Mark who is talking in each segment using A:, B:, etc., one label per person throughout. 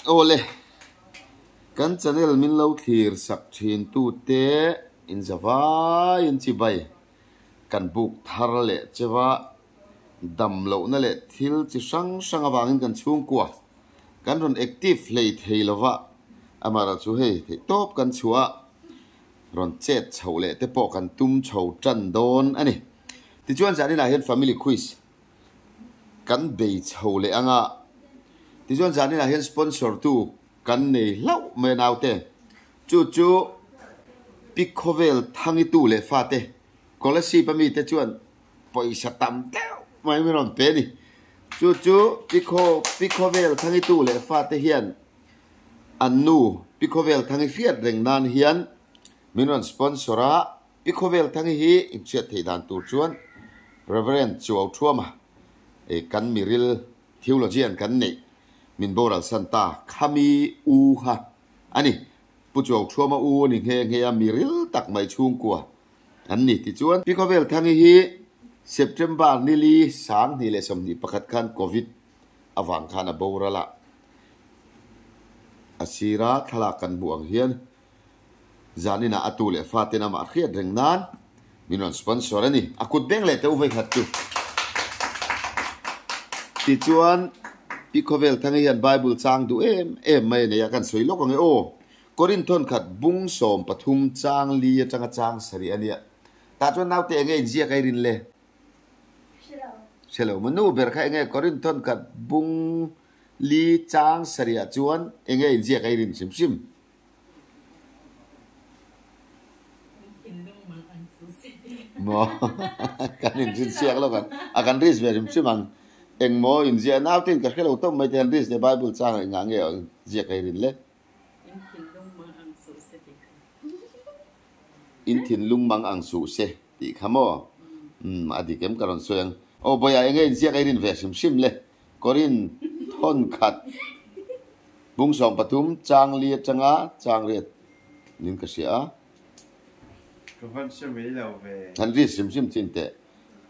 A: ole kan channel min lo thir sak thin tu te in zawa in chi bai kan buk thar le chewa dam lo na le thil chi sang sang awangin kan chung kwa kan ron active lei theilowa amara chu hei the top kan chua ron chet chho le te po kan tum chho tran don ani ti chuan zani na hian family quiz kan bei chho le anga ti chuan zani na hian sponsor tu kan nei lau me nau te chu chu pikhovel thangi tu le fa te kolasi pami te chuan poisa tam teu mai me ron pe ni chu chu pikhovel thangi tu le fa te hian annu pikhovel thangi fiat reng nan hian minon sponsora pikhovel thangi hi inchet theidan tu chuan reverend chuaw thuama e kan miril theologian kan nei min boral santa khami u ha ani pu chuaw thuama u ni nge miril tak mai chung kwa an ni ti chuan pikhovel thangi hi September ni li sang ni le som ni pakhat khan covid awang khan a borala asira thala kan buang hian zanina atule fatina ma khiat rengnan minon sponsor ani akut beng le te u vai khat tu ti chuan pikhovel thangi hian bible chang du em mai ne ya kan soi lok nge o korinthon khat bung som pathum chang li atanga chang sari ania ta chuan nau te nge jia kai rin le Hello, manu ber khai nge Korinthon kat bung li chang saria chuan enge injia kai rin sim sim. Mo kan in siak lo kan akan ris ver sim sim ang eng mo injia naw tin ka khelo tom mai ten ris the bible chang nga nge injia kai rin le. In thin lung mang ang su se ti khamo adi kem karon soyang o boya enge injia kai rin ver sim sim le korin thon khat bung som pathum chang li changa chang riat nin ka sia
B: Kawan semai lau ve.
A: han ri sim sim tin te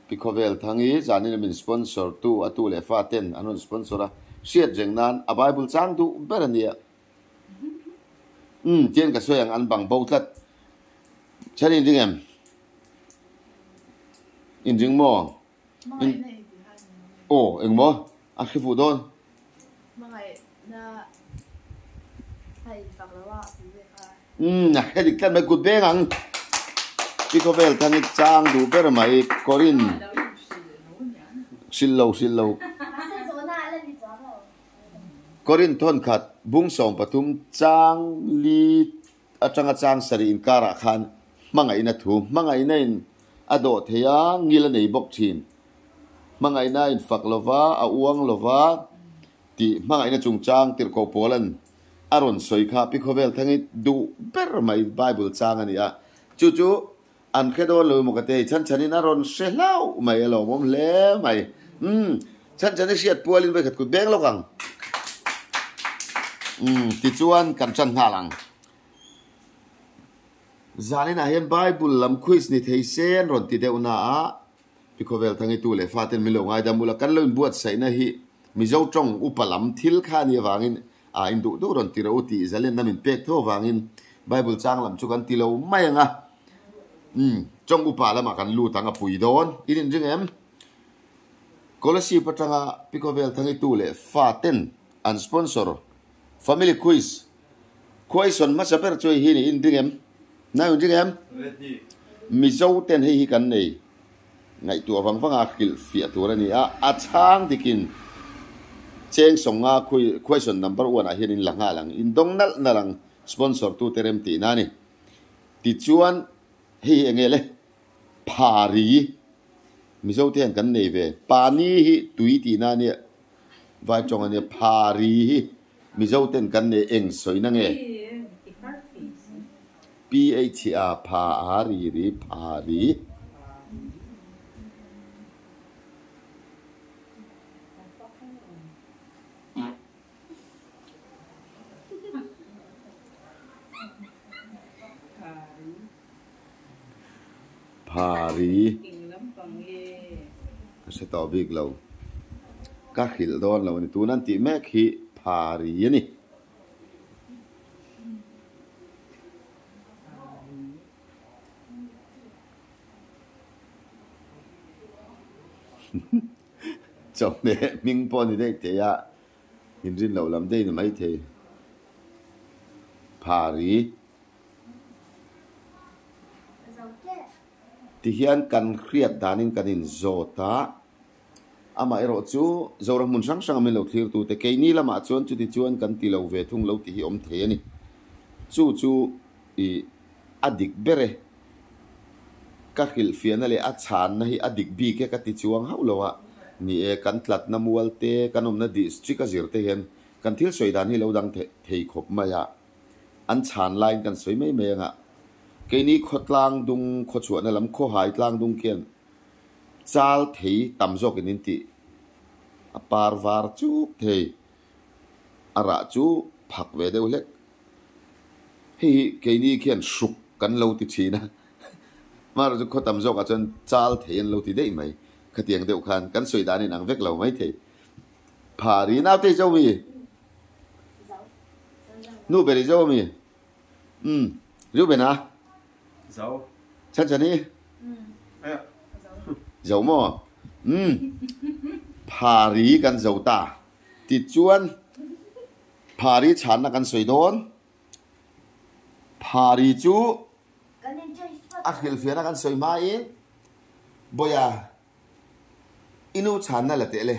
A: pikhovel thangi zanin min sponsor tu atu le faten anon sponsora siat jengnan a bible chang tu berania tien ka soyang an bang botlat chani dingem in jing mo o eng mo a khifu don na hedik tan mai kut bengang pikhovel thangi chang du ber mai korin sillo korin thon khat bung som pathum chang li atanga chang sari in kara khan mangai na thu mangai na in ado theya ngila nei bok thin mangai na in faklova a uang lova ti mangai na chung chang tir ko polan aron soikha pikhovel thangi du ber mai bible chang ania chu chu an khedo lo mo kate chan chanin aron selau mai alo mom le mai chan chani siat pualin vai khat ku beng lokang ti chuan kan chan halang zalin a hian bible lam quiz ni thei sen ron ti deuna a pikhovel thangi tu le faten milo ngai damula kan loin buat sai na hi mizo tong upalam thil kha ni wangin a indu du ron tira uti zalen namin pek tho wangin bible chang lam chu kan ti lo mai anga trong upala ma kan lu tanga pui don in jing em kolasi patanga pikhovel thangi tu le faten an sponsor family quiz question ma saper choi hi ni in ding em na un jing em mizo ten hi kan nei ngai tu awang wanga khil fia turani a chang dikin cheng songa question number 1 a hian in langa lang in dongnal nalang sponsor tu terem ti nani ti chuan hi engele phari mizo ten kan nei ve pani hi tui ti na ni vai chong ani phari mizo ten kan nei eng soina nge phr phari ri phari phari sẽ tỏ việc lâu các khỉ đón là tu nan ti mek hi phari ni chồng nè mình bỏ đi đây thế à hình như lâu lắm đây là mấy thế Paris thì hiện cần khiết đàn in cần in zota ama ero chu zoram mun sang sang min lo thlir tu te ke ni lama chuan chu ti chuan kan ti lo ve thung lo ti hi om the ani chu i adik bere ka khil fian ale a chan na hi adik bi ke ka ti chuang hau lo wa ni e kan tlat na mual te kanom na district a zir te hen kan thil soi dan hi lo dang thei khop ma ya an chan line kan soi mai me nga ke ni khotlang dung kho chu na lam kho hai tlang dung ken chal thei tam zok in ti a par var chu thei ara chu phak ve deuh lek hi ke ni khian suk kan lo ti china mar chu kho tam zok a chon chal thei an lo ti dei mai khatiang deuh khan kan soi dan in ang vek lo mai thei phari naw te zo mi nu be zo mi ru be na
B: Dấu.
A: chân chân đi dấu mò Parisกันdấu taติดชวน Paris ฉันนักกันสวยโดน Paris จูอักเฮลเฟียนักกันสวยมาอินบอยาอินูฉันนั่นแหละเตะเลย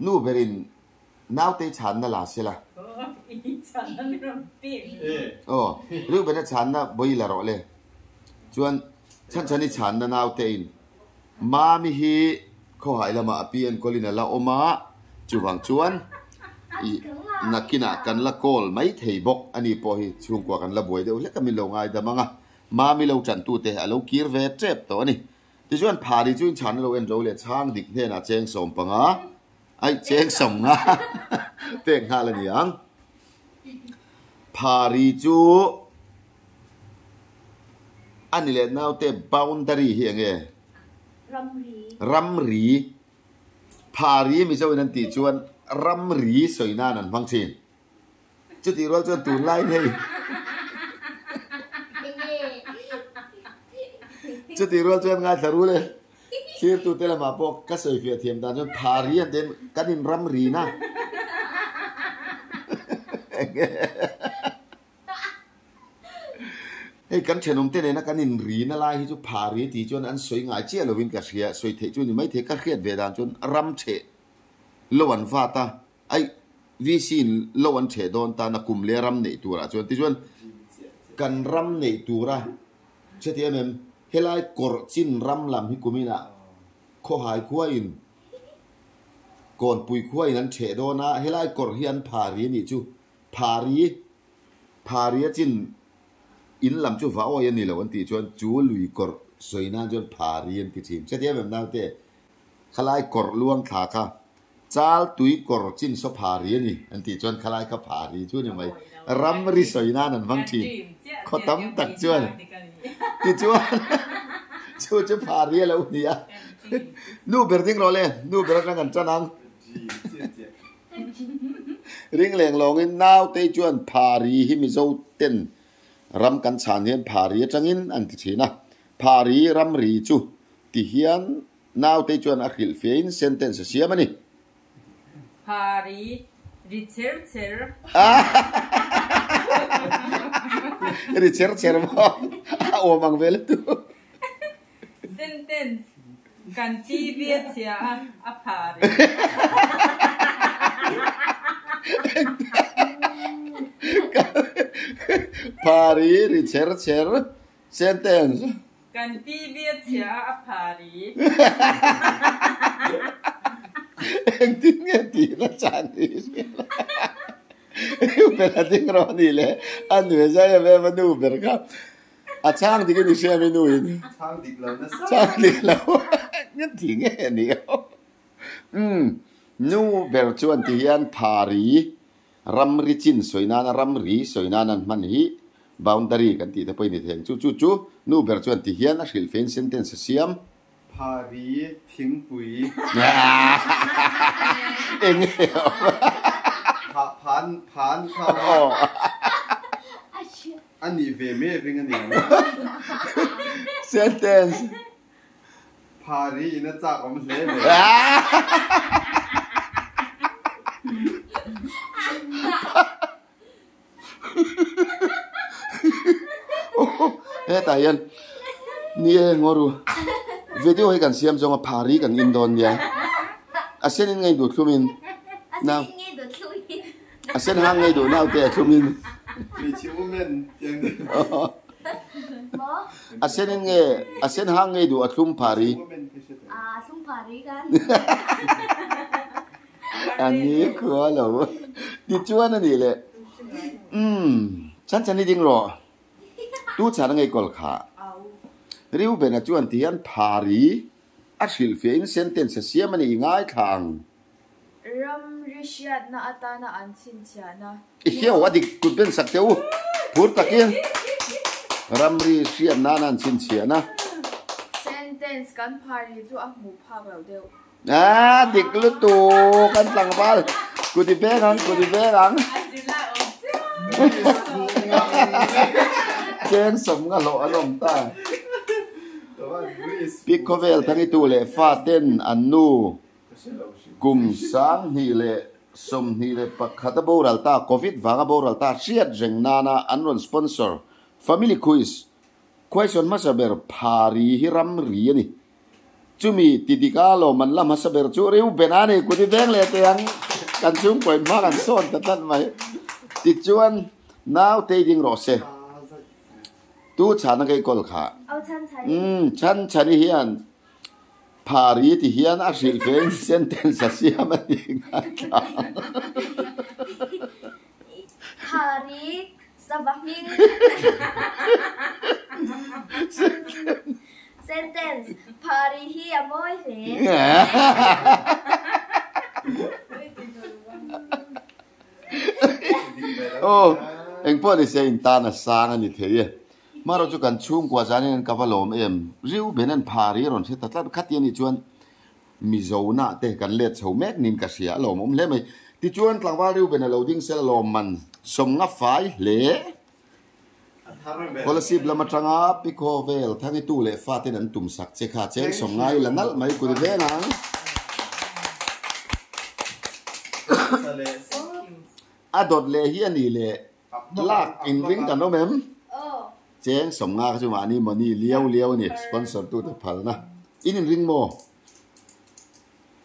A: นูเบรินน้าวเตะฉันนั่นล่ะใช่ละโอ้รู้เป็นฉันนะบอยละรอเลยชวนฉันนี่ฉันนะน้าวเตอินมามีฮีเขาหายละมาเปียนกอลินละโอมาจูวังชวนนักกินกันละโกลไม่เทบกอันนี้พอฮีช่วงกว่ากันละบวยเดี๋ยวเล็กก็มีลงไงแต่มังอ่ะมามีเราจันตูเตะเรากีร์เวทเจ็บตัวนี่ที่ชวนพาดิชวนฉันเราเอ็นเราเลยช่างดิกเนี่ยนะเจงสมปังอ่ะไอเจงสมอ่ะเต็งหาละนี่ยังพาริจูอันนี้แหละน่าเตะ boundary เฮียงเงรัมรีพาริมีเจ้านันติชวนรัมรีสวยน่านันฟังชินจุดที่เราชวนตูนไล่เนี่ยจุดที่เราชวนงานสรุปเลยชื่อตูเตละมาพวกก็สวยเฟียเทียมตาชวนพาริอันเด่นกันอินรัมรีนะเฮ้ยกันเชนมเต้นนะกันอินรีน่าไล่ที่จุพารีที่จวนอันสวยงามเจ้าเราวินกัสเฮียสวยเทจวนนี่ไม่เทกัสเฮียเวดานจวนรำเชลวันฟ้าตาไอวิสินลวันเชดอนตานักกุมเลรำในตัวละจวนที่จวนกันรำในตัวละเช่นที่เอ็มเฮลัยกอร์จินรำลำฮิกุมินะข้อหายขั้วอินก่อนปุยขั้วอินนั้นเชดอนะเฮลัยกอร์เฮียนพารีนี่จูพารีจินอินลำจูฟ้าโอ้ยันนี่แหละวันที่ชวนจูลุยกอร์สวยน่าจวนพารีนที่ทีมเช่นที่แบบนั้นเต้ขลายกอร์ล่วงขาค่ะจ้าตุยกอร์จินสพารีนี่อันที่ชวนขลายข้าพารีชวนยังไงรำริสวยน่านั่นบางทีเขาตั้มตักชวนที่ชวนจะพารีแล้วเนี่ยนู่เบอร์ดิ้งรอเลยนู่เบอร์นั่งกันจ้านังริงแหลงลงอินน่าวเตจวนพารีฮิมิโซเต้นรำกันชานเฮียนพารีจังอินอันที่ชีนะพารีรำรีจูที่เฮียนน่าวเตจวนอักขิลเฟียนเซนเทนส์เสียมันนี่
C: พารีริเชอร์เชอร์
A: ริเชอร์เชอร์มั้งโอ้มังเวลตู
C: เซนเทนส์กันจีเวียเชียอาพารี
A: พารีริเชอร์เชอร์เซนเทนส์
C: กันจีเวียเชียอาพารี
A: เอ็งทิ้งเงี้ยตีละจานนี่เป็นอะไรทิ้งรอนี่เลยอันเหนือใช่ไหมมันดูเป็นครับอาช่างที่กินเชื่อไม่นู่น
B: ช่างดิกแล้วนะ
A: ช่างดิกแล้วงั้นทิ้งเงี้ยนี่นู่เบลชวนที่ยันพารีรำริจินสวยนานรำรีสวยนานันมันฮีบาวน์ดารีกันที่แต่ไปนี่เองจู่นู่เบลชวนที่ยันสิลเฟนเซนเทนส์เซียม
B: พารีทิ้งปุ๋ย
A: เอ็งเหรอ
B: ผ่านเข้าอันนี้เวเม่เป็นอันนี้
A: เซนเทนส์
B: พ Paris nó chắc ông sẽ về.
A: Tại yên nia ngoru video hay cần xem cho mà Paris cần Indonesia asen ngay đủ thumin nào asen hang ngay đủ nào tệ thumin
B: Vì chịu men tiếng đi.
A: asen hang ngay đủ thum Paris
D: thum Paris kan
A: ani khua lo đi chuan anh đi lệ chân đi ding rồi tu chả ngay col khá riu bên à chuan tian Paris asil fein sentence siam ani ngai khang
D: ram rishiat na atana an chin chana
A: hiao adik kut ben sak teu phut takin ramri sian nan chin chiana
D: sentence kan Paris chu a mu phak lo deu
A: dik lu tu kan tlang bal kuti be ang chen som nga lo alom ta Picovel thani tu le fa ten anu kum sang hi le som hi le pakhata boral ta covid wanga boral ta siat jeng nana anron sponsor family quiz question masaber phari hiram ri ani chumi tidikalo manla masaber chu riu benani kuti beng le teng kan chung point ma kan son tan mai ti chuan now te ding ro se tu chana kai kol kha chan chani hian Paris ti hian a sil fen sentence siam ani nga
D: Paris sabahing sentence Paris hi amoy he
A: oh eng po ni se in ta na sang ani thei maro chu kan chum kwa jani an kavalom em riu benan Paris ron se tatla khatia ni chuan mi zona te kan let chho mek nin ka sia lom le mai ti chuan tlangwa riu ben loading sel lom man som nga fai le policy blama tanga Picovel thangi tu le fa ten an tum sak che kha cheng som ngai lanal mai ku de na adot le hi ani le lak in ring kan no mem cheng som nga chu ma ni money liao ni sponsor tu te phal na in ring mo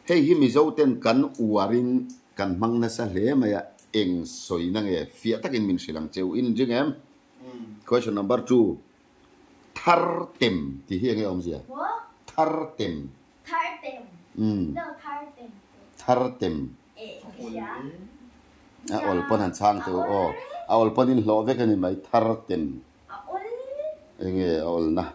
A: hey hi mi zo ten kan uaring kan mang na sa hle maya eng soi na nge fia takin min silang cheu in jing em question number 2 Thartem ti hi nge om zia Thartem
D: no
A: Thartem a ol pon han chang tu o a ol pon in hlo ve kan mai Thartem enge ol na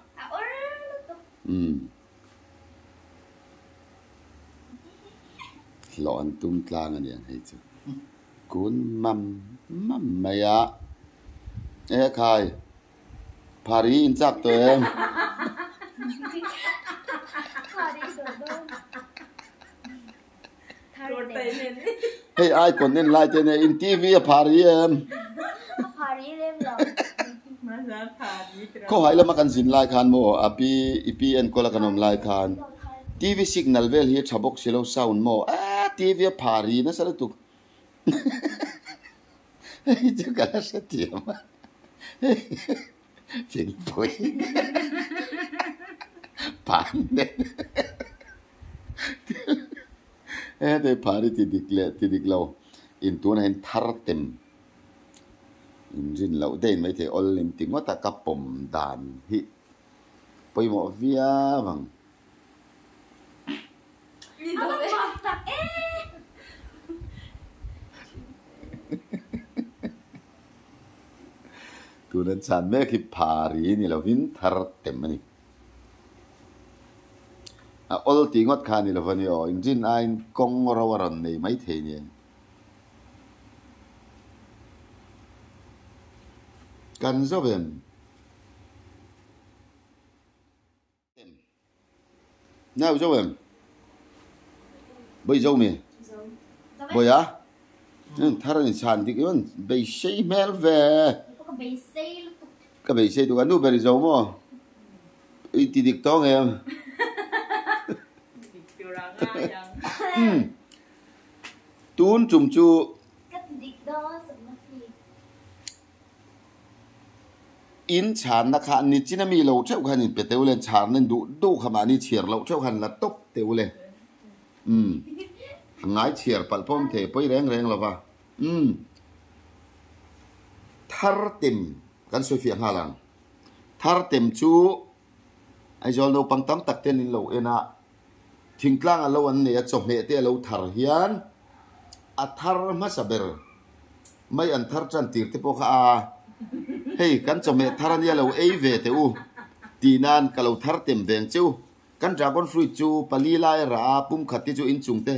A: lon tum tlang ani ang hei chu kun mam maya e khai Paris in chak to em hey ai kon nen lai te ne in TV a Paris em ko hai la makan zin lai khan mo api ipi en kola kanom lai khan TV signal vel hi thabok silo sound mo TV a Paris na sala tu chu kala sa tiam ching poi pan ne de Paris ti diklo in tu na in Thartem injin lau den mai the olim tingota ka pom dan hi poi mo via wang tu nan chan me ki Paris ni lo vin Thartem ani a ol tingot khan ni lo vani o injin ain kong rawaran nei mai the ni kan zo ven nào zo ven bây zo mi bây à thara ni chan ti kon bei sei mel ve ka bei sei tu kan nu beri zo mo i ti dik tong em tún chùm chu in chán na khá ni china mi lâu treo khăn in pe teu lên chán nên đủ khama ni chier lâu treo khăn là tốc teu lên ngái chier pal pom the poi reng reng lova Thartem kan soi fiang halang Thartem chu ai jol no pang tam tak ten in lo ena thingtlang a lo an ne chom he te lo thar hian a thar ma saber mai an thar chan tir te po kha a hey kan chom he tharan ya lo ei ve te u ti nan ka lo Thartem veng chu kan dragon fruit chu pali lai ra pum khati chu in chung te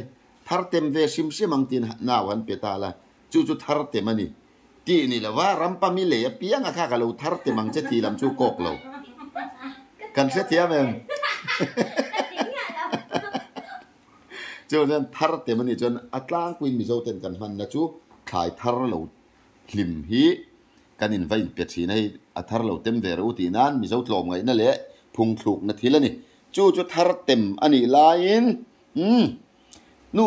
A: Thartem ve sim sim ang tin na wan pe ta la chu Thartem ani ti ni la wa rampa mi le piang a kha ka lo Thartem ang che ti lam chu kok lo kan se thiam em cho nên Thartem ani chon atlang queen mi zo ten kan man na chu khai thar lo hlim hi kan in vai pe chi nei a thar lo tem ve ro ti nan mi zo tlom ngai na le phung thluk na thil ani chu Thartem ani lain nu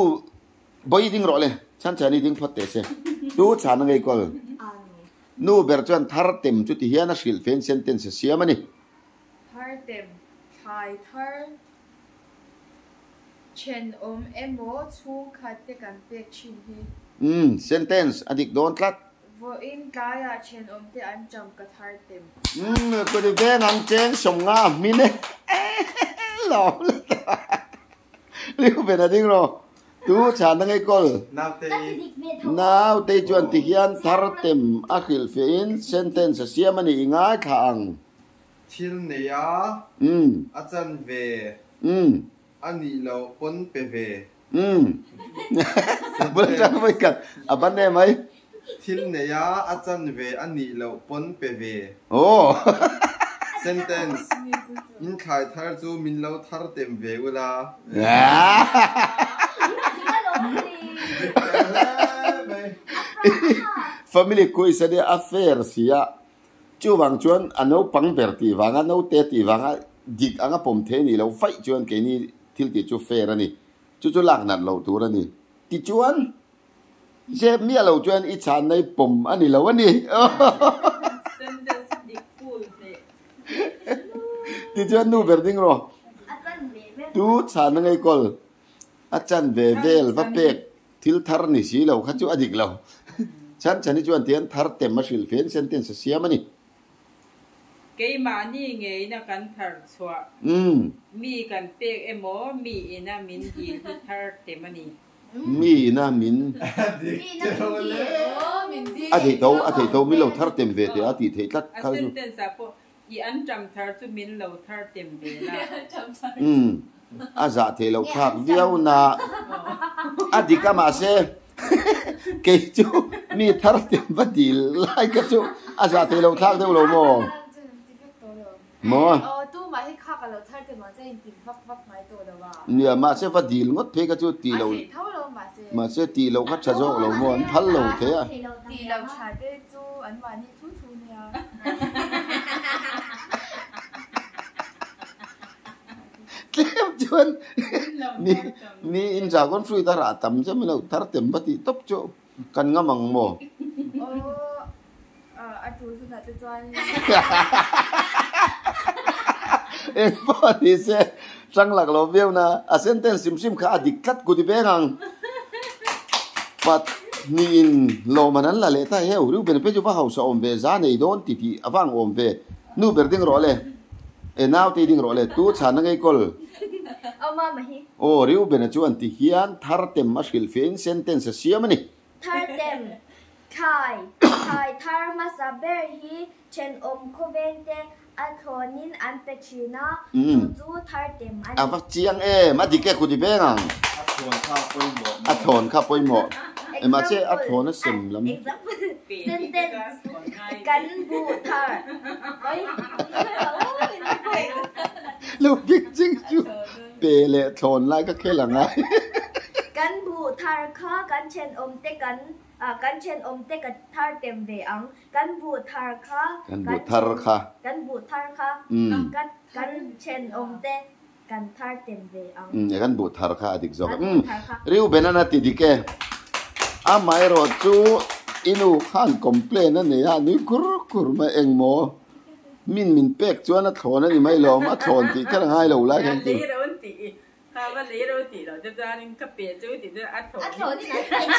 A: boy ding ro le chan chani ding phat te se tu chan ngai kol nu ber chuan Thartem chu ti hian a hril fen sentence siam ani
D: Thartem khai thar chen emo chhungkaw te kangtek chin hi
A: sentence adik don tlat
D: vo in kaya chen te an cham ka Thartem
A: ko di ve ngang cheng som nga mi ne lo liu be na ding ro tu chan ngai kol now te chuan ti hian Thartem a hril fen sentence siam ani nga khang
B: thil neya achan ve ani lo pon pe ve
A: bul chang mai kat aban ne mai
B: thil neya achan ve ani lo pon pe ve
A: oh
B: sentence in khai thar chu min lo Thartem ve ula
A: family koi sa de affair sia chu wang chuan ano pang ber ti wanga no te ti wanga dik anga pom the ni lo fai chuan ke ni thil ti chu fair ani chu lak nat lo tur ani ti chuan je mi lo chuan I chan nei pom ani lo ani ti chuan nu ber ding ro tu chan ngai kol achan ve vel va pek thil thar ni si lo kha chu adik lo chan chani chuan tian Thartem ma hril fen sentence siam ani
C: cái mà ni nghe na kan thar chua mi kan pek emo mi ina min hi Thartem ani
A: mi na min a thei to mi lo Thartem ve te a ti thei tlat kha ju
C: sentence a po I an cham thar chu min lo Thartem ve la
A: a za the lo thak viau na adika ma se ke chu mi Thartem va dil lai ka chu a za the lo thak de lo mo
D: tu ma hi kha ka lo Thartem ma che in tin vak mai to da wa
A: nia ma se va dil ngot phe ka chu ti lo
D: thau lo
A: ma se ti lo kha cha jo lo mo an phal lo the a
D: ti lo cha de chu an ma ni thu nia
A: kem chuan ni in ja kon frui ta ra tam che mi lo Thartem ba ti top chu kan ngamang mo
D: a thu su na te chuan
A: em po ni se sang lak lo veu na a sentence sim sim kha adik khat ku di bengang pat ni in lo manan la le ta he ru ben pe ju ba hausa om ve za nei don ti ti awang om ve nu ber ding ro le e naw ti ding ro le tu chan ngai kol
D: ma ma hi
A: o riu ben chu an ti hian Thartem ma hril fen sentence siam ani
E: Thartem khai thar ma saber hi chen khowente a thonin an pe china chu Thartem an
A: a vak chiang e ma di ke ku di bengang a thon kha poi mo e ma che a thon a sem lam
E: sentence kan bu thar
A: lo big ching chu pe le thon lai ka khela nga
E: kan bu thar kha kan chen te kan chen te ka Thartem ve ang kan bu thar kha
A: kan bu thar kha
E: kan chen te กันทาร์เต็มเวอัง
A: กันบุตรทาร์ข้าดิกจอกริวเป็นอะไรติดแกไม่รอจูอินูข้านคอมเพลนนั่นเนี่ยนี่คุรมาเองโมมินเป็กจวนนั่นถอนนั่นไม่หลอมาถอนตีแค่ง่ายเราไล่แค่ตี
C: ข้าว่าเลยเราตีเราจะจานึงก็เปลี่ยนจุดตีจะอัดถอน
E: ที่นั่นเป็น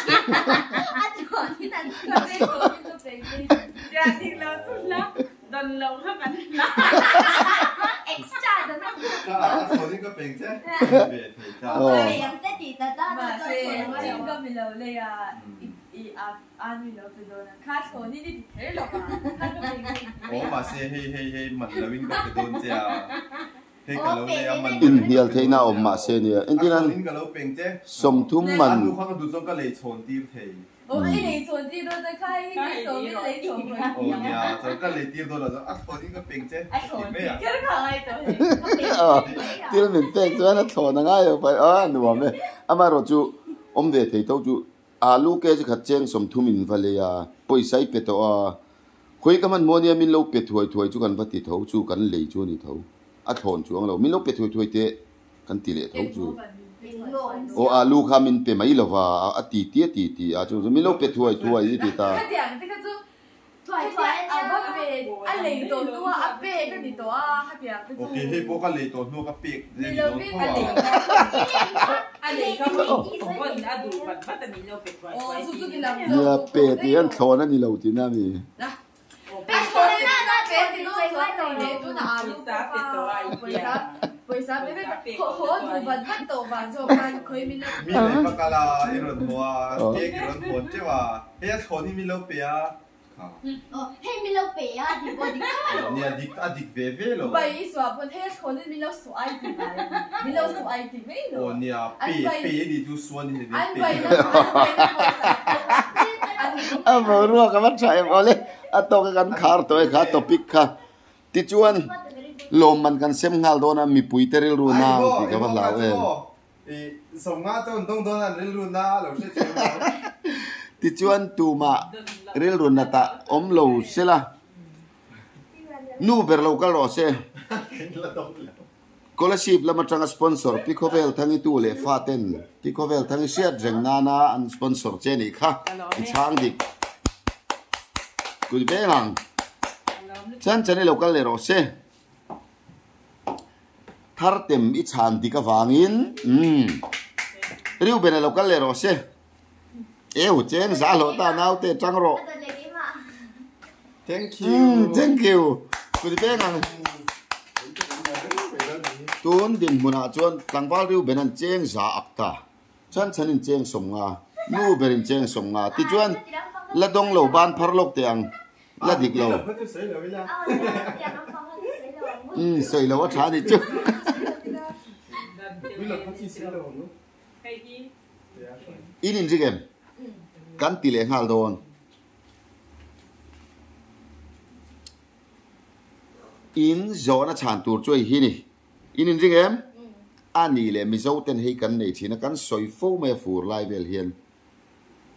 E: อัดถอนที่นั่นก็เป็นก็เป็น
C: จานึงเราสุดละดนเราเข้ากันนะ
E: เอ็กซ์จ้าดันนั้น
B: ก็อัดถอนนี่ก็เป็นใช่เบียดเหตุการ
E: ณ์ยังจะตีแต่ด้านนั้นก็เป็นก็มีเราเลยอันนี้เราไปโดนข้าถอนนี่ที่เฮ้ยหรอกข้าก็เป็น
B: โอ้มาเซ่เฮ้มันเราวิ่งก็ไปโดนเจ้าเฮ้ยกับเราเลยมัน
A: เฮียเทน่าออกมาเสียเนี่ยที่นั่นสมทุมมัน
B: ดูข้างดูซ้งก็เลยชนตีเท
E: โอ้ยเลยชนตีโดนจะใครชนไม่เลยชนเลย
B: โอ้ยซ้งก็เลยตีโดนแล้วอัดคนนี้ก็เป็นเจ้
E: ไม่อะแค่ข้างไอ้ตัว
A: ที่เราเป็นเต้นจวนนั่นถอนง่ายไปหนูว่าไหมมารอจูเวทีตัวจูลูกแกจะขัดแย้งสมทุมินฟัลเลยป่วยใส่เป็ดตัวคุยกับมันโมเนียมินเราเป็ดถวยจูกันพัดติดเขาจูกันเลยจูนี่เขาอัดถอนจูของเรามินเราเป็ดถวยเตะกันตีเลยเขาจูโอ้ลูกขามินเป็ดไม่หรอวะตีจูมินเราเป็ดถวยตีตา
E: ถวยเอาว่าเป็นอะไรตัวเป็ดก็ดีตัวข้าเดียว
B: โอเคให้พวกกันเลยตัวนัวกับเป็ด
E: มีเราเป็ดอะไร
C: เขาบอกว่าอันดูมันแต่มีเราเป็ดไว้
E: สุดๆแล้ว
A: เนี่ยเป็ดยันถอนนั่นนี่เราตีน่ามี
E: เป็ดคนนั้นน่ะเป็ดที่เราถอนเราเนี่ยตัวน่ะลูกสาวเป็ดตัว为啥ไม่เป็นโหดูวันวันโตวันโจกันเคยมี
B: อะไรปากกาลาไอ้รถหัวเด็กรถหัวเจ้าว่าเฮ้ยชนที่มีเราเปีย
E: เฮ้ยมีเราเปียดีกว่าดีค่ะ
B: เนี่ยดิกเว่ๆเลย
E: ไปสวบนเฮ้ยคนที่มีเราสวยดีไหมมีเราสวยดีไหมเนาะ
B: โอ้เนี่ยเปียดีจูสวนนี่
E: อันไปนะ
A: มารู้กันว่าใช่เอาเลยตัวกันขาร์ตัวขาตัวปิกค่ะติจวนลมมันกันเซ็มงาลโดนะมีปุ๋ยเตริลรูนาที่กับเรา
B: สมงาต้องโดนริลรูนาเราใช่ไหม
A: ติจวนตูมาริลรูนาตาโลเสละนูเบอร์เราก็รอเสก็เลยชีพแล้วมาจังสปอนเซอร์พิโคเวลทั้งอีตัวเลยฟาเทนพิโคเวลทั้งเชียร์จังนาอันสปอนเซอร์เจนี่ค่ะอีช้างดิกุยเบลังฉันนี่เราก็เลยรอเสทาร์เต็มอิชานดิกาวางินริวเป็นเราก็เลยรอเสเจนสาโลตาหนาวเตจังรอ
B: thank you
A: กุยเบลังตูนดินมุนาจวนตั้งว่าริวเป็นอันเจงสาอักตาฉันเจงสมงานูเป็นเจงสมงาติจวนละดงเหล่าบ้านพารลกเตียงละดิกเหล่าสวยแล้วว่าช้าดิจุอินินจิเกมกันติเลงฮัลโดนอินโจนะชานตูช่วยฮินี่อินินจิเกมอันนี้เลยมิโซเต็นให้กันในที่นักกันสวยฟูไม่ฟูไลเวลเฮียน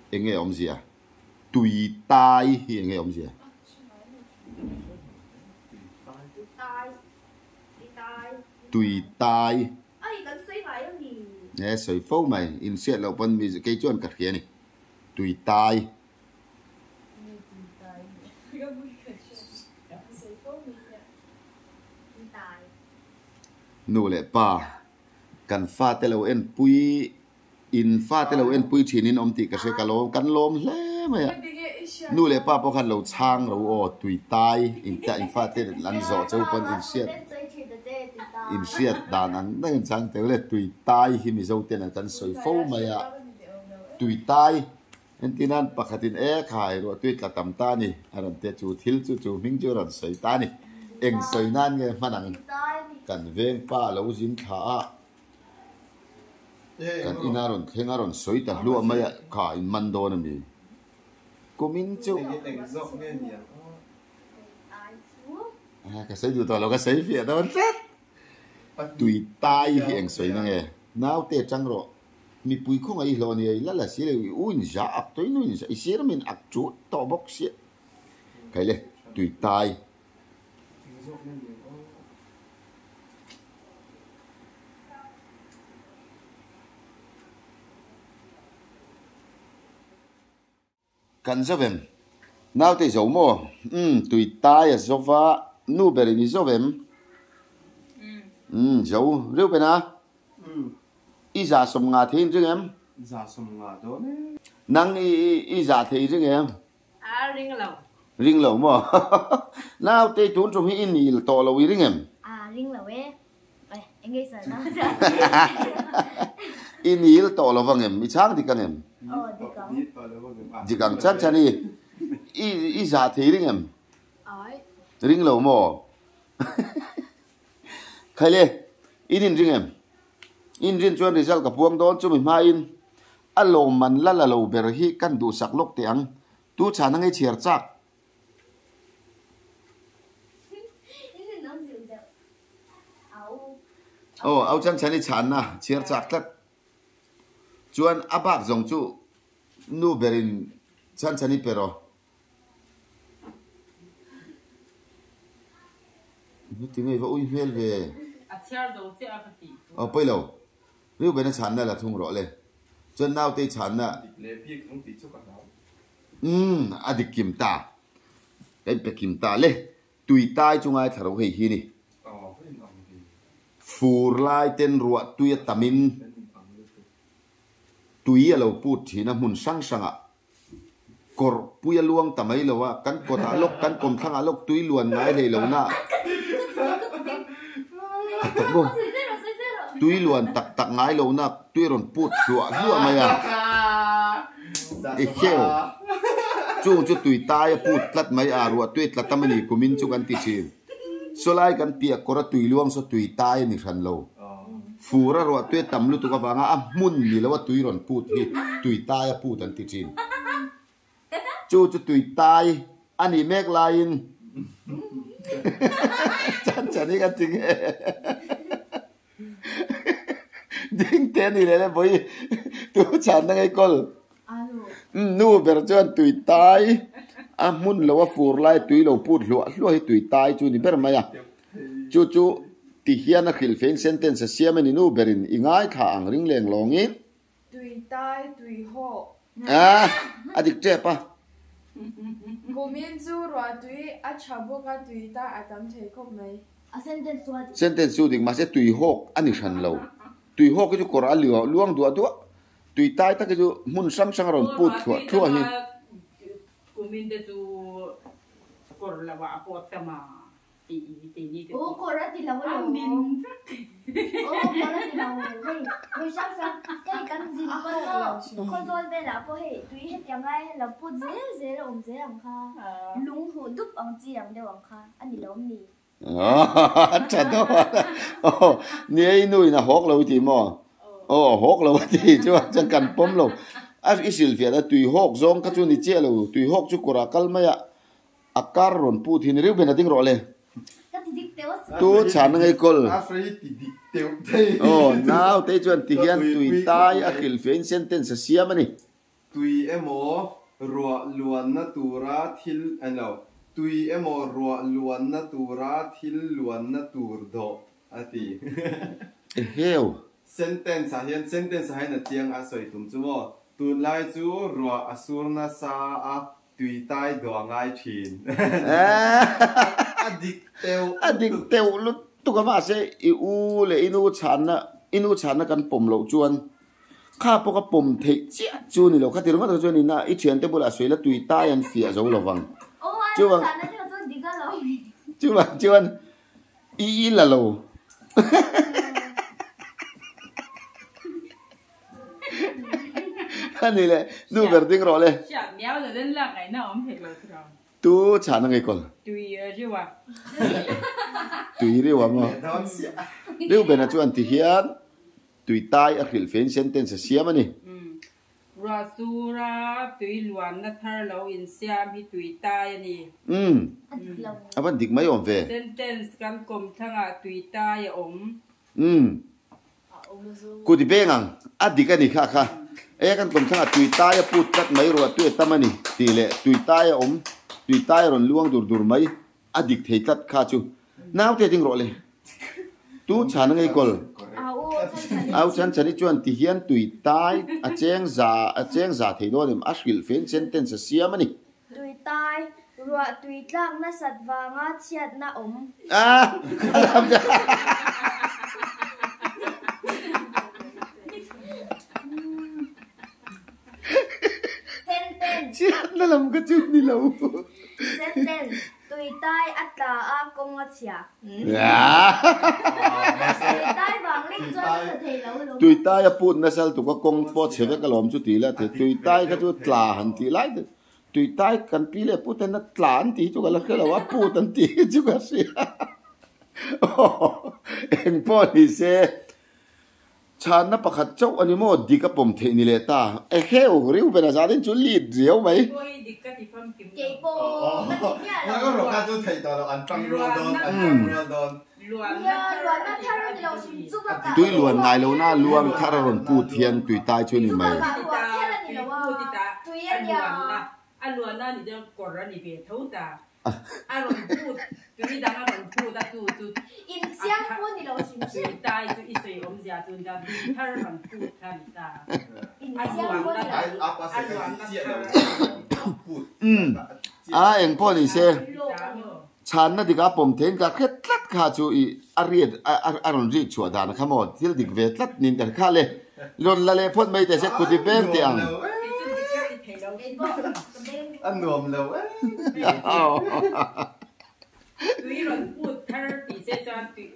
A: เอ็งเออมเสียตุยตายเอ็งเออมเสียตุยตายเนี่ยสวยฟูไหมอินเสียเราเป็นมีกี่จวนกัดเขียนี่ตุยตายนู่นแหละป้ากันฟาเตลเอ็นปุยอินฟาเตลเอ็นปุยชีนินอมติกระเซกะโลกันลมเล่ไหมนู่นแหละป้าพอกันเราช่างเราตุยตายอินแต่อินฟาเตลลันโซเจ้าเป็นอินเสียดดานันนั่งช่างแต่เลยตุยตายที่มีโซเตนกันสวยฟูไหมตุยตายเอ็นที่นั่นปกติขายรัวตุยกระตำตานี่อันนั้นเตจูทิลจูมิงจูรันสวยตานี่เอ็งสวยนั่นไงมันนังกันเวงป้าเราจินขากันอินารอนเทงารอนสวยแต่ลัวไม่ขาอินมันโดนมีกูมินจูก็ใส่ดูตัวเราก็ใส่เฟียดมันเซ็ตตุยตายเอ็งสวยนั่งไงน้าวเตะจังรอมีปุยคงไอ้หลอนี่ละละเสียเลยอุ้ยจ้าอักตัวนู้นจ้าเสียมันอักจุดต่อบ็อกเสียใครเลยตุยตาย น kan zavem now te zo mo Tuitai a zova nu berin i zovem zo reu bena i za som nga thein jing em
B: Za som nga do ne.
A: nang i za thei jing em ring lo mo now te tun som hi in il to lo i ring em
E: ring là bé anh nghe sợ nó
A: in il to lo wang em mi chang di kan em
B: Đi
A: ji gang chan chan i za thei ring em ring lo mo khale in ring em in rin chuan result ka puang don chu mi ma in alo man la la lo ber hi kan du sak lok tiang tu chan ngai chiar chak au chan chani chan na chiar chak tat chuan abak zong chu nu berin chan chani pero mi ti ngai va ui hel ve poi lo riu bena chan na la thung ro le chuan nau te chan na
B: le pi khang ti chu ka dau
A: adik kim ta cái pe kim ta le Tuitai chungai tharo hei hi ni fur lai ten ruwa tuya tamin tui alo put thina mun sang sanga kor puya luang tamai lowa kan kota lok kan kom thanga lok tui luan ngai rei lo na takbo tui luan tak ngai lo na tui ron put lua maya e kheo chu Tuitai put tlat mai a ruwa tui tlat tamani kumin chu kan ti chin solai kan pia kora tui luang so Tuitai ni ran lo fura ro tue tam lu tu ka wanga a mun ni lo tui ron put hi Tuitai put an ti chin chu Tuitai ani mek lain chan ni ka ting ding ten ni le boy tu chan na ngai kol nu ber chuan Tuitai a mun lo wa fur lai tui lo put lo hi Tuitai chu ni ber maya chu ti hian a khil fen sentence siam ani nu berin ingai kha ang ring leng longin
D: Tuitai tui ho
A: adik che pa
D: Kumin chu rua tui a chabu ka Tuitai atam thei khop mai
A: sentence su dik ma se tui hok ani than lo tui hok ju kor a luang du Tuitai ta ke ju mun sam sang ron put thua hi
C: kumin de chu kor la wa pot tama
E: Kora ti lawo lo. Kora ti lawo lo. Hei sang cái kan zin ko lo. Console ve la po hei tui het yang ai la po je lo om je ang kha. Lung hu dup ang chi ang de ang kha. Ani lo ni.
A: Cha do. Ni ai nui na hok lo ti mo. Hok lo ti chu chan kan pom lo. A isil fia da tui hok zong ka chu ni che lo tui hok chu kora kal maya akar ron pu thin riu bena ding ro le tu chan ngai kol now te chuan ti hian Tuitai a khil fen sentence siam ani
B: tui emo ruwa luan na tura thil ano tui emo ruwa luan na tura thil luan na tur do ati
A: heo
B: sentence a na tiang a soi tum chu mo tu lai chu ruwa asur na sa a Tuitai do ngai thin
A: adik teu lu tu ka ma se i u le inu chana kan pom lo chuan kha po ka pom thei chia chu ni lo kha ti ro ma chu ni na i thian te bula soi la Tuitai an fia zo lo wang chuan i la lo ani le nu ber ding ro le
C: miao de den la ngai na om hek lo tra
A: tu chana ngai kol
C: tui ji wa
A: tui ri wa mo riu bena chuan ti hian Tuitai a khil fen sentence siam ani
C: ra sura tui luan na thar lo in siam hi Tuitai ani
A: aban dik mai om ve
C: sentence kan kom thanga Tuitai om
A: ku di bengang adik ani kha kan kom thanga Tuitai put tat mai ro tu tamani ti le Tuitai om Tuitai ron luang dur mai adik thei tat kha chu naw te ding ro le tu chan ngai kol áo chân chân đi chuẩn thì hiền tùy tai à cheng giả thì đó điểm ashil phên sentence xiêm anh
E: tùy tai rùa tùy tlang na sat vanga chiat na om
A: à
E: sentence
A: chiat nó làm cái chút đi lâu
E: sentence tùy tai atla a công a chia
A: à
E: tùy tai vàng linh cho nó thể lâu lâu
A: tùy tai à put na sal tụ có công po chế cái lom chút tí là thì tùy tai cái chút là hẳn tí lại tùy tai cần pi lệ put na tla hẳn tí chút cái là put hẳn tí chút cái gì anh po thì sẽ chán nó bắt chốc anh mo đi cái bom thế này lệ ta em heo riu bên gia đình chú lịt diếu mấy
E: chạy bộ nó thì nhá
B: nó có rồi cái chú thầy tao là ăn trăng rồi đòn
C: luan
E: nó thay rồi lâu xin giúp là cả
A: tuy luồn này lâu na luồn thà rồi pu thiên tùy tai cho nên mày
E: tùy anh ya
C: anh luan na thì đang còn ra thì về thấu ta anh luan pu tùy đang anh luan pu ta tu
E: in xiang muốn thì lâu xin
C: tùy tai tu ít岁我们家tu家他是很pu他里ta
E: in
C: anh
E: xiang muốn
C: luan
E: thì
C: na
B: apa
C: anh
B: sih
C: luan
B: kan dia
A: à anh po thì sẽ chán nó đi gặp bom thiên cả khét lát khá chú ý ariệt aron ri chùa đàn khám một thiếu đi về lát nhìn cả khá lệ luôn là lệ phốt mấy thế sẽ cụt đi bên tiếng
B: ăn nuông lâu ấy
C: tùy luận pu thar thì sẽ cho tùy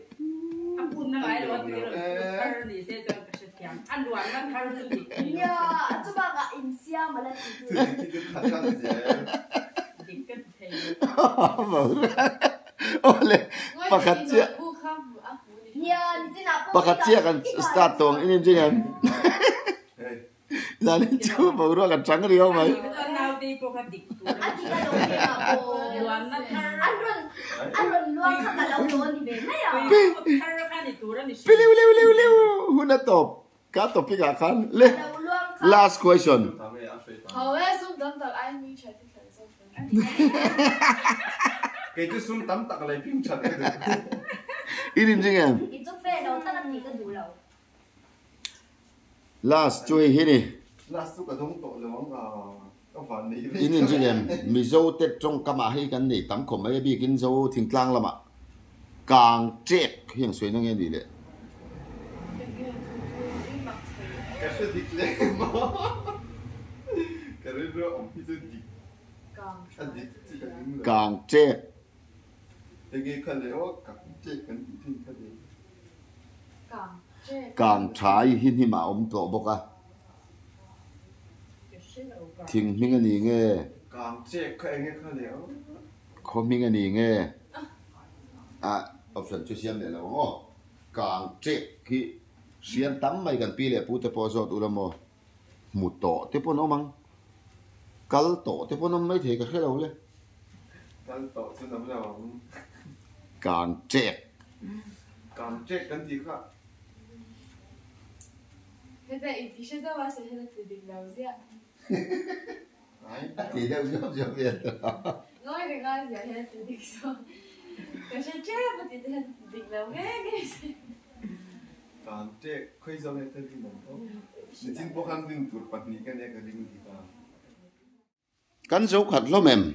C: anh pu na lại luan tùy luận pu thar thì sẽ cho cái sự thiam anh luan na thar tu thì
E: ya chú bà cả in xiang mà là
A: oleh pakat cia pakat cia kan start tong ini jangan jadi cu baru akan canggih kau mai pilih huna top ka topik akan le last question
B: cái chú xuống tắm tặng lại phim chặt cái được
A: ini jangan
E: ít chút phê đâu ta làm gì cái đủ lâu
A: last chui ini
B: là suốt cả thông tổ luôn không phải ní
A: ini jangan mi zo tết trong kama hay kan ni tam khom ai bi kin zo thing tlang lama kang chek hiang suy nang ni le
B: cái sự địch lên mà cái đó ông cái sự địch anh địch chỉ là những người
A: kang chek
B: cái cái này ó cặp chết cái gì cái này
A: kang chai hin hi ma om to boka thing hing ani nge
B: càng chết cái này cái này
A: khom hing ani nge à option chu siam le lo ngo kang chek ki sian tam mai kan pi le pu te po zot ulamo mu to te po no mang kal to te po no mai the ka khelo le
B: cái tổ chứ làm sao
A: kang chek
B: càng chết cái gì khác
D: هذا إنتي شو ده واسه هذا تدين لوزيا
A: thì đâu giúp việc
D: nói thì nói giờ hết tụi sao cái chuyện chết mà tụi định lâu nghe
B: càng chết khơi dòng cái gì mà nên chính bố khăn đừng tụt bật ní cái này cái đừng gì cả
A: cắn dấu khặt lo mềm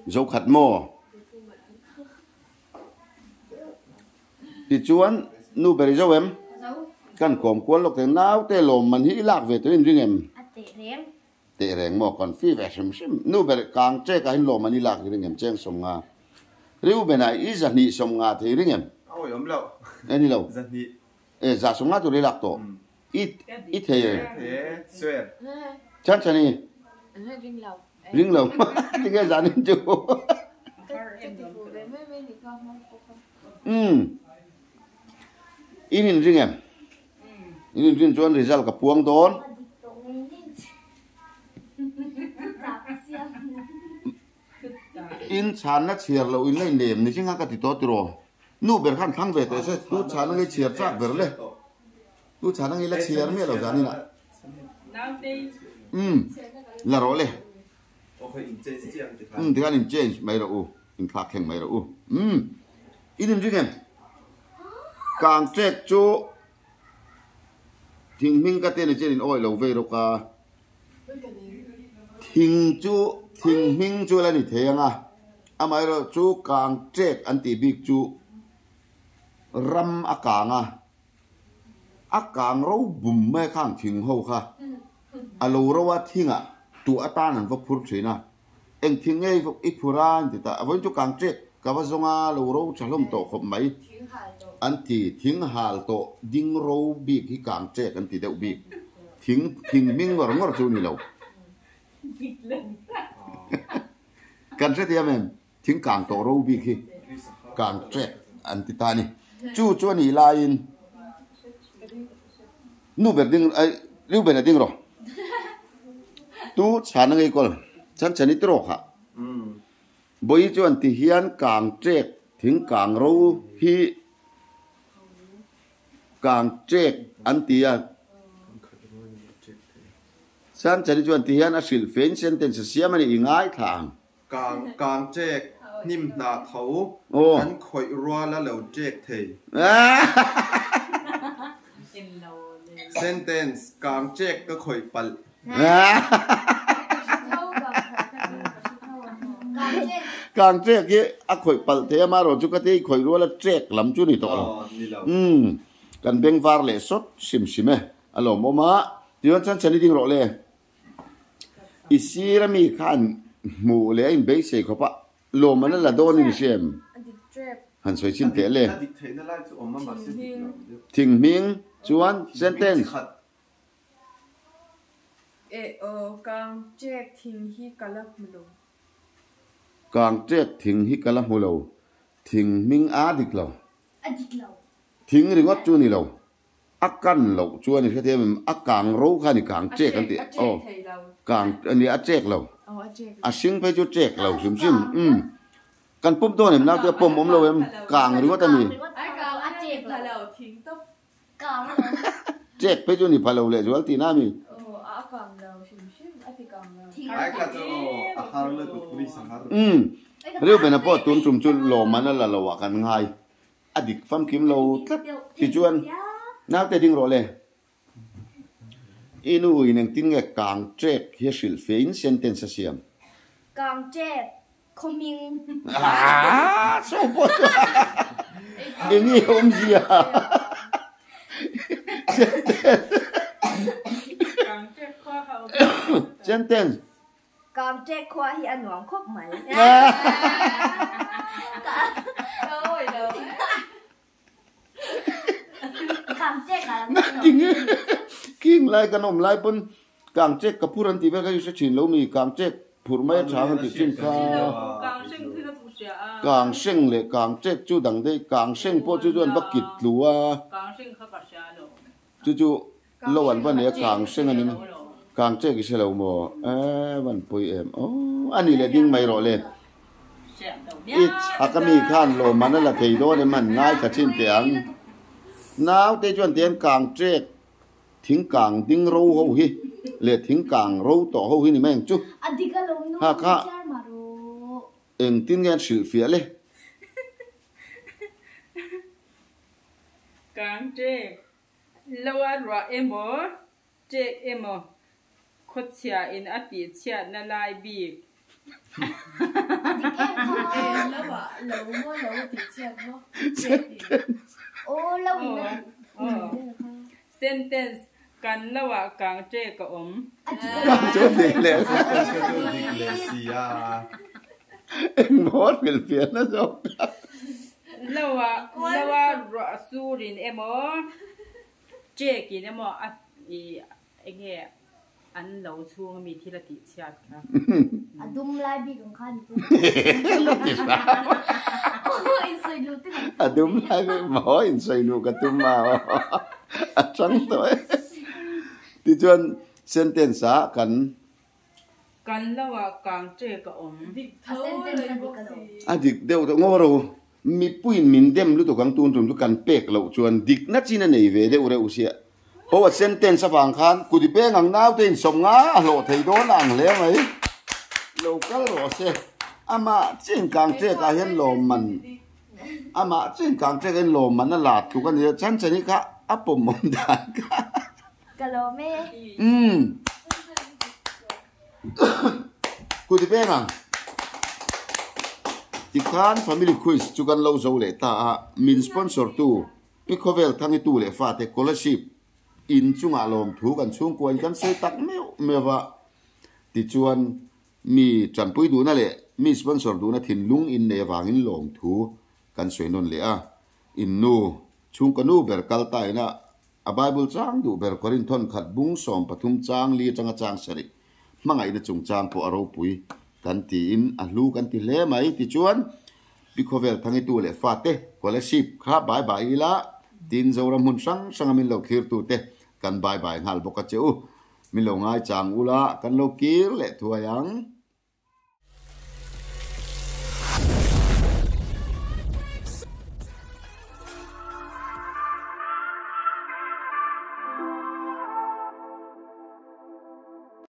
A: dấu khặt mò thì chuan nu beri dấu em căn còm cuốn lộc tiếng náo tê lồm mình hí lạc về tới riêng em tệ rèn mò còn phi vẻ xem nu beri càng chơi cái lồm mình hí lạc riêng em chơi sông nga riu bên này ít giật nị sông nga thì riêng em
B: ôi ấm lâu
A: em đi lâu
B: giật nị
A: giả sông nga tụi đi lạc tổ ít thế
B: thế xuyên
A: chán chán đi riêng lâu thì cái giả nên chú ini riêng em ini riêng chuan result ka puang don in chan na chiar lo in lai lem ni chinga ka ti to tro nu ber khan thang ve te se tu chan ngai chiar chak ber le tu chan ngai la chiar me lo jani na la ro le ti kan in change mai ro u in khak kheng mai ro u in riêng em càng trek chu ทิ้งมิ่งก็เต้นเจนินอ้อยเราเวรกาทิ้งจูทิ้งมิ่งจูแล้วนี่เทียงอ่ะอามาเราจูกางเจ๊กอันตีบิกจูรำอากางอ่ะอากางเราบุ่มแม่ข้างทิ้งเขาค่ะอาลูเราว่าทิ้งอ่ะตัวอัตานันพวกพูดเฉยนะเอ็งทิ้งไอ้พวกอิปุรานติตาวันจูกางเจ๊กกับว่าสงาลูเราฉลองโตขบไหมอันที่ทิ้งหาลโตดิ้งเราบิกที่กางเจ๊กอันที่เดาบิกทิ้งมิ่งว่าเราจูนี่เรากันเสียทีมันทิ้งกางโตเราบิกที่กางเจ๊กอันที่ตานี่จู่นี่ลายนู่เบิดดิ้งไอ้ริ้วเบิดดิ้งหรอตู้ฉันไงก่อนฉันนี่ตรอกค่ะบ่อยจวนที่เฮียนกางเจ๊กถึงกางเราฮีกางเจ๊กอันที่ฉันนี่จวนที่เฮียนอาศิลเฟนเซนเทนเสียมันอีง่ายทาง
B: กางเจ๊กนิ่มหนาเท้าอันคอยรัวแล้วเหลวเจ๊กเทเซนเทนส์กางเจ๊กก็คอยปัล
A: กางเจ๊กยี่อ่ะคอยปัลเทียมาเราจุกที่คอยรัวแล้วเจ๊กลำจุนี่ตัวเรากันเบ่งฟาร์เล่สดชิมเอารมณ์โมมาที่วันฉันนี่ดิ้งรอเลยอิสิรามีขันหมู่เลยอินเบสเซ่เขาปะโลมันนั่นละโดนนี่เชื่อมหันสวยชินเตะเลยทิ้งมิงชวนเซนเทน
D: กางเจ๊กทิ้งฮีกะลับมุโล
A: กางเจ๊กทิ้งฮีกะลับมุโลทิ้งมิงอาดิกเราทิ้งริงวัดจูนี่เราอักกันเราชวนนี่แค่เทียมอักกางรู้ค่ะนี่กางเจ๊กกันติโอ้กางอันนี้อาเจ๊กเราอาชิงไปจูเจ๊กเราชิมกันปุ่มตัวเนี่ยนักเตะปุ่มเราเอ็มกางริงวัดอันนี้เจ๊กไปจูนี่พาเราเลยจวลตีน้ามีเรื่องเป็นอะไรตุนจุ่มจุนโลมันนั่นละเราว่ากันง่ายอดีตฟังคิมเราที่จวนน้าแต่ดิ้งรอเลยอินูอินังติ้งกางเจ๊กเฮียสิลเฟนเซนเทนเซียม
E: กางเจ๊กคอมิง
A: โซ่ปวดอันนี้อมเสียเซนเทน
E: กางเจ๊กควาฮีอันหวังคบไหมกางเจ๊กอะไร
A: จริงกิ้งไล่กันอมไล่ปนกางเจ๊กกับผู้รันตีเวก็อยู่เฉยๆแล้วมีกางเจ๊กผู้ไม่ช้ากันติดชินข้ากางเชิงเลยกางเจ๊กจู่ดังได้กางเชิงพอจู่ๆวักกิดหลัวจู่ๆเราวันนี้กางเชิงอันนี้กางเจ๊กอิสระอุโมวันปุยอันนี้เลยดิ้งไม่รอเลยอีฮักมีข้านโลมันนั่นแหละเทโดเนี่ยมันง่ายกับชิ้นเตียงน้าวเตจวนเตียงกางเจ๊กทิ้งกางดิ้งรู้เขาหิเลียทิ้งกางรู้ต่อเขาหินี่แม่งจุฮักะเอ็งทิ้งเงินสื่อเฟียเลย
C: กางเจ๊กแล้วว่ารัวเอ็มบ่เจ๊กเอ็มบ่คดเชียอินอติเชียนาลายบีก
D: แล้วว่าเราติดเชียบ่
E: โอ้เรา
C: เซนเทนส์กันแล้วว่ากางเจ๊กกับ
A: เจ๊กเลยเอ็งหมดเปลี่ยนนะจ๊ะ
C: แล้วว่ารัวซูรินเอ็มเจ๊กินเอ็มไอ้แก่อันเราช่วงมีที่ละติเชียดครับ
E: ดุมลายบีของข้านี่อินไซนูติ
A: ดุมลายบีหมออินไซนูกับดุมมาจังตัวที่จวนเซนเทนซ่ากัน
C: แล้วว่ากางเจ๊กกับ
D: ดิเท่าเลย
A: ดิเดี๋ยวงอเรามีปุ้ยมินเดมรู้ตัวกังตูนจุ่มทุกกันเป๊กเราชวนดิกนัดจีนในเวเดอุเรอุเซียเพราะว่าเซนเทนสฟังคันกูดิเป้งังน้าวเต็นสมงาโหลไทยโดนอ่างเลี้ยงไหมโลกัลโรเซอามาเส้นกางเจ๊กเห็นโลมันอามาเส้นกางเจ๊กเห็นโลมันนั่นหลาดถูกกันเนี่ยฉันจะนี่ค่ะอัปปมมดานค่ะ
E: cả lò mê
A: cô thì bé ngang thì kan family quiz chú kan lâu dấu lệ ta min sponsor tu Picovel thang tu lệ pha te scholarship in chung alom thu kan chung ko kan sei tak mewa ti chuan mi chanpui du na le mi sponsor du na thin lung in ne wangin lom thu kan soinon le a in nu chung kanu ber kal tai na a bible chang du ber korin thon khat bung som pathum chang li changa chang sari mangai na chung chang po aro pui kan ti in a lu kan ti le mai ti chuan Picovel thang tu le fa te scholarship kha bye bye la tin zoram hun sang sangamin lo khir tu te kan bye bye ngal boka cheu mi lo ngai chang ula kan lo kir le thuayang